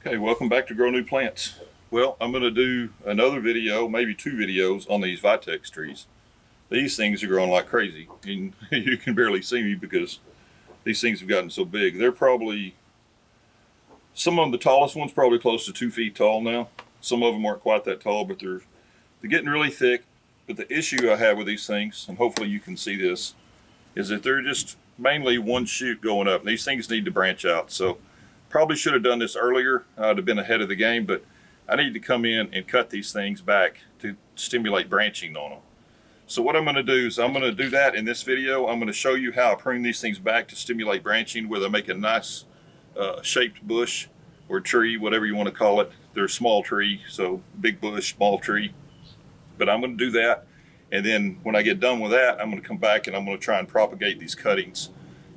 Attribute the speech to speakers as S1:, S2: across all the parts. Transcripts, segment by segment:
S1: Okay, welcome back to Grow New Plants. Well, I'm going to do another video, maybe two videos on these Vitex trees. These things are growing like crazy, and you can barely see me because these things have gotten so big. They're probably, some of them, the tallest ones probably close to 2 feet tall now. Some of them aren't quite that tall, but they're getting really thick. But the issue I have with these things, and hopefully you can see this, is that they're just mainly one shoot going up. And these things need to branch out. So probably should have done this earlier. I'd have been ahead of the game, but I need to come in and cut these things back to stimulate branching on them. So what I'm going to do is I'm going to do that in this video. I'm going to show you how I prune these things back to stimulate branching, where they make a nice shaped bush or tree, whatever you want to call it. They're a small tree, so big bush, small tree. But I'm going to do that, and then when I get done with that, I'm going to come back and I'm going to try and propagate these cuttings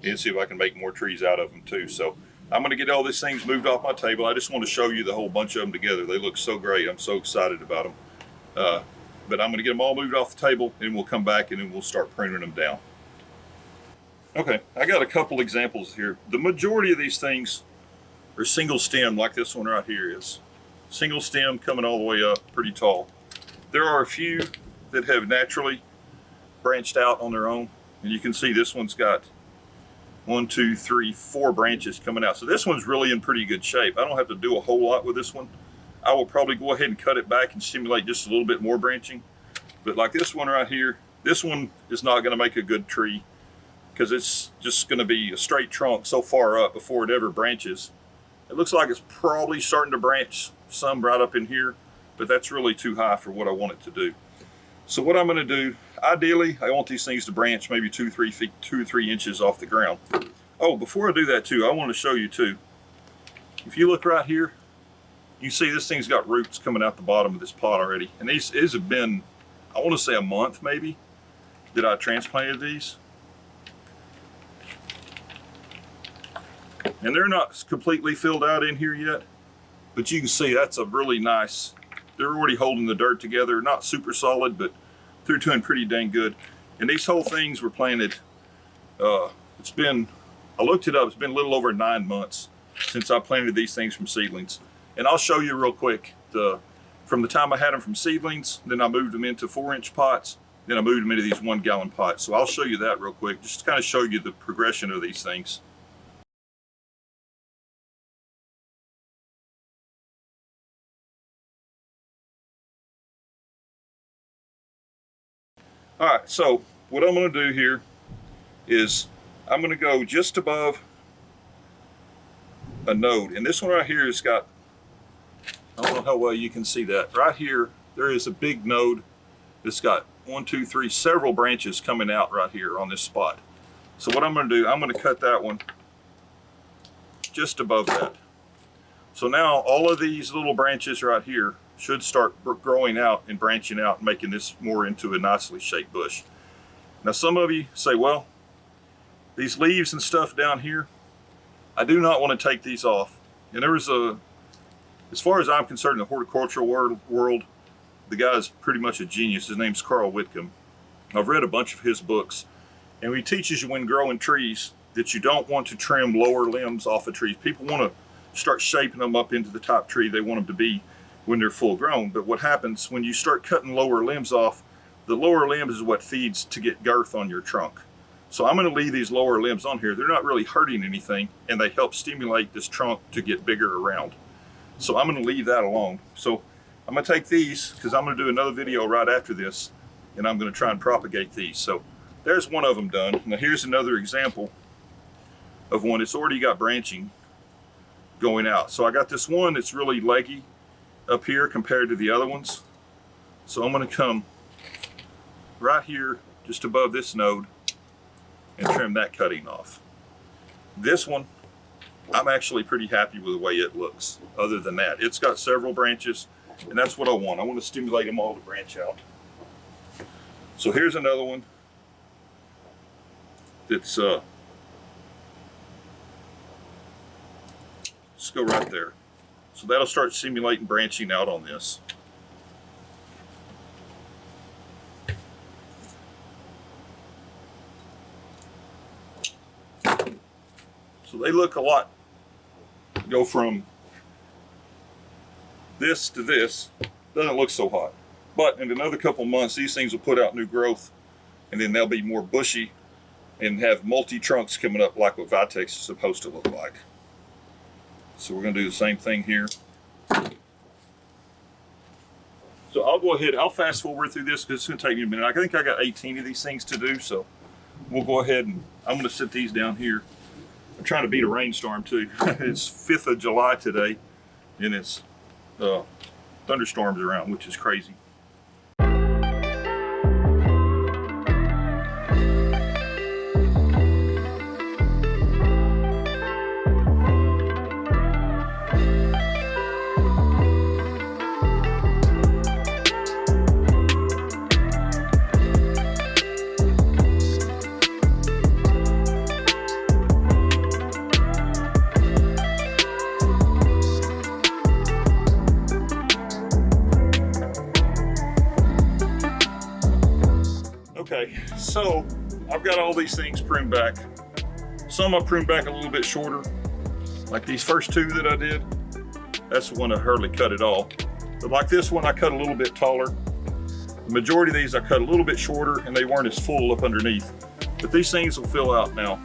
S1: and see if I can make more trees out of them too. So I'm going to get all these things moved off my table. I just want to show you the whole bunch of them together. They look so great. I'm so excited about them. But I'm going to get them all moved off the table, and we'll come back and then we'll start pruning them down. Okay, I got a couple examples here. The majority of these things are single stem, like this one right here is. Single stem coming all the way up, pretty tall. There are a few that have naturally branched out on their own, and you can see this one's got 1, 2, 3, 4 branches coming out. So this one's really in pretty good shape. I don't have to do a whole lot with this one. I will probably go ahead and cut it back and stimulate just a little bit more branching. But like this one right here, this one is not going to make a good tree because it's just going to be a straight trunk so far up before it ever branches. It looks like it's probably starting to branch some right up in here, but that's really too high for what I want it to do. So what I'm going to do, ideally, I want these things to branch maybe 2 or 3 inches off the ground. Oh, before I do that too, I want to show you too. If you look right here, you see this thing's got roots coming out the bottom of this pot already. And these have been, I want to say a month maybe, that I transplanted these. And they're not completely filled out in here yet, but you can see that's a really nice, they're already holding the dirt together. Not super solid, but they're doing pretty dang good. And these whole things were planted, it's been, I looked it up, it's been a little over 9 months since I planted these things from seedlings. And I'll show you real quick, from the time I had them from seedlings, then I moved them into 4-inch pots, then I moved them into these 1-gallon pots. So I'll show you that real quick, just to kind of show you the progression of these things. All right, so what I'm going to do here is I'm going to go just above a node. And this one right here has got, I don't know how well you can see that. Right here, there is a big node that's got 1, 2, 3, several branches coming out right here on this spot. So what I'm going to do, I'm going to cut that one just above that. So now all of these little branches right here should start growing out and branching out and making this more into a nicely shaped bush. Now some of you say, well, these leaves and stuff down here, I do not want to take these off. And there was a, as far as I'm concerned, in the horticultural world, the guy's pretty much a genius. His name's Carl Whitcomb. I've read a bunch of his books, and he teaches you when growing trees that you don't want to trim lower limbs off of trees. People want to start shaping them up into the top tree they want them to be when they're full grown. But what happens when you start cutting lower limbs off, the lower limbs is what feeds to get girth on your trunk. So I'm going to leave these lower limbs on here. They're not really hurting anything, and they help stimulate this trunk to get bigger around. So I'm going to leave that alone. So I'm going to take these, because I'm going to do another video right after this, and I'm going to try and propagate these. So there's one of them done. Now here's another example of one that's already got branching going out. So I got this one that's really leggy up here compared to the other ones. So I'm going to come right here just above this node and trim that cutting off. This one, I'm actually pretty happy with the way it looks. Other than that, it's got several branches, and that's what I want. I want to stimulate them all to branch out. So here's another one that's, let's go right there. So that'll start stimulating branching out on this. So they look a lot, go from this to this, doesn't look so hot. But in another couple months, these things will put out new growth, and then they'll be more bushy and have multi-trunks coming up like what Vitex is supposed to look like. So we're gonna do the same thing here. So I'll go ahead, I'll fast forward through this because it's gonna take me a minute. I think I got 18 of these things to do, so we'll go ahead and I'm gonna sit these down here. I'm trying to beat a rainstorm too. It's 5th of July today, and it's thunderstorms around, which is crazy. Okay, so I've got all these things pruned back. Some I pruned back a little bit shorter, like these first two that I did. That's the one I hardly cut at all. But like this one, I cut a little bit taller. The majority of these I cut a little bit shorter, and they weren't as full up underneath. But these things will fill out now.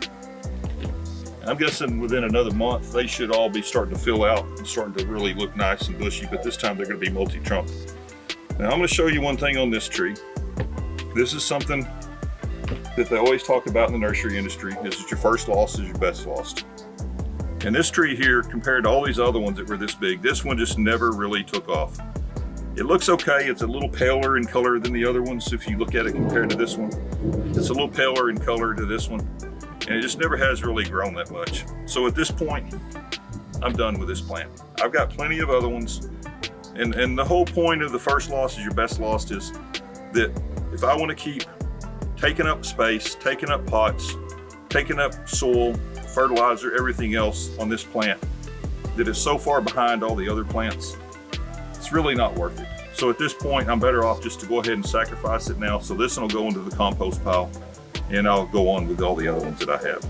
S1: I'm guessing within another month, they should all be starting to fill out and starting to really look nice and bushy, but this time they're gonna be multi-trunk. Now I'm gonna show you one thing on this tree. This is something that they always talk about in the nursery industry, is that your first loss is your best loss. And this tree here, compared to all these other ones that were this big, this one just never really took off. It looks okay, it's a little paler in color than the other ones if you look at it compared to this one. It's a little paler in color to this one, and it just never has really grown that much. So at this point, I'm done with this plant. I've got plenty of other ones, and the whole point of the first loss is your best loss is that if I want to keep taking up space, taking up pots, taking up soil, fertilizer, everything else on this plant that is so far behind all the other plants, it's really not worth it. So at this point, I'm better off just to go ahead and sacrifice it now. So this one will go into the compost pile, and I'll go on with all the other ones that I have.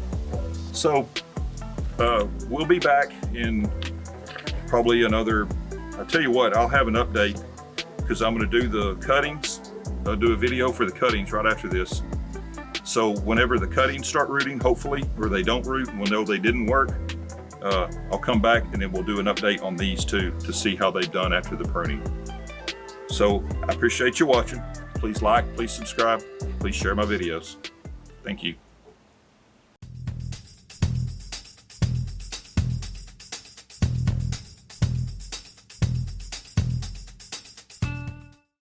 S1: So we'll be back in probably another, I'll tell you what, I'll have an update because I'm going to do the cuttings. I'll do a video for the cuttings right after this. So whenever the cuttings start rooting, hopefully, or they don't root, we'll know they didn't work. I'll come back and then we'll do an update on these two to see how they've done after the pruning. So I appreciate you watching. Please like, please subscribe, please share my videos. Thank you.